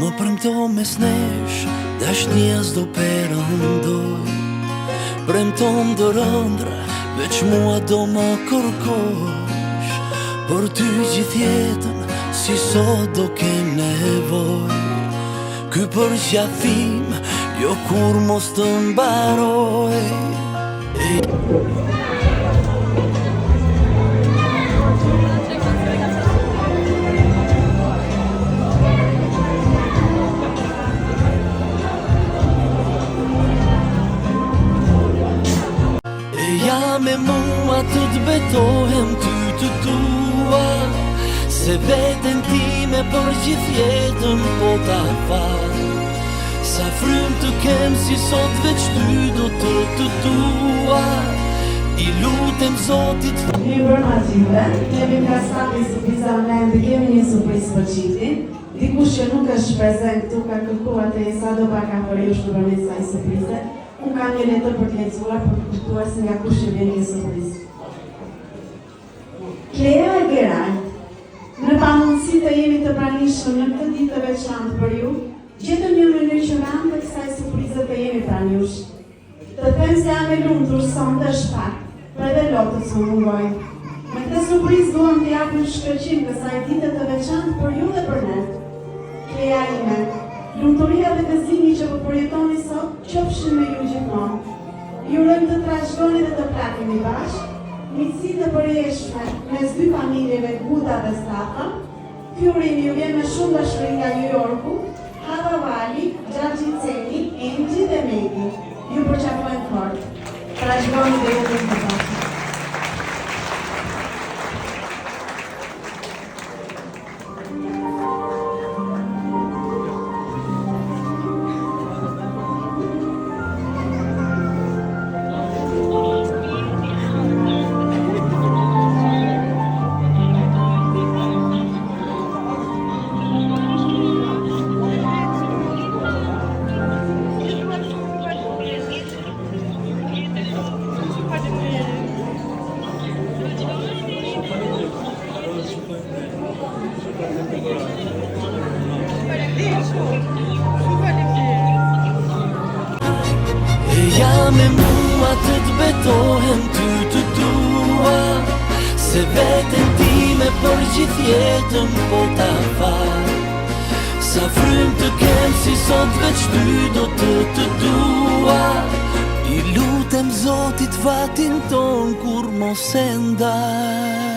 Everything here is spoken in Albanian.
Më premto mes nesh, dashnia s'do perëndoj. Premto më rëndra, veç mua do më kërkosh. Për ty gjithë jetën, si sot do kem nevoj. Ky përqafim, jo kur mos të mbaroj. Ja me mua të betohem ty të tua, se veten time për gjithë jetën po ta fal. Sa frym të kem si sot veç ty do të tua, I lutem Zotit. Mirë brëma t'juve, jemi nga stati surpriza online dhe kemi një surprizë për qiftin. Dikush që nuk është prezent këtu ka kërkuar të sa do paka për ju shpërpërmet saj surprize. Unë kam një letër për të lecuar për të kuptuar se nga kush që vjen një surprizë. Klea e Geralt, në pamundësi të jemi të pranishëm në këtë ditë të veçantë për ju, gjetëm një mënyrë që ramë të kësaj surprize të jemi pranjush. Të them se jam e lumtur sonte është pak, për edhe lotët së mungojnë. Me këtë surprizë duam të japim një shkëlqim kësaj dite të veçantë për ju dhe për ne. Klea ime, lumturia dhe gëzimi që po përjetoni sot, qofshin me ju gjithmonë. Ju urojmë të trashëgoni dhe të plakeni bashkë, miqësi të përjeshme mes dy familjeve Guda dhe Stafa. Ky urim ju vjen me shumë dashuri nga New Yorku, Hava Vali, Gjaxhi Ceni, Engji dhe Megi. Ju përqafojmë fort. Trashëgoni dhe ju të bashkë. Ja me mua të betohem ty të tua, se veten time për gjithë jetën po ta fal. Sa frym të kem si sot veç ty do të tua, I lutem Zotit vatin ton kur mos e ndaj.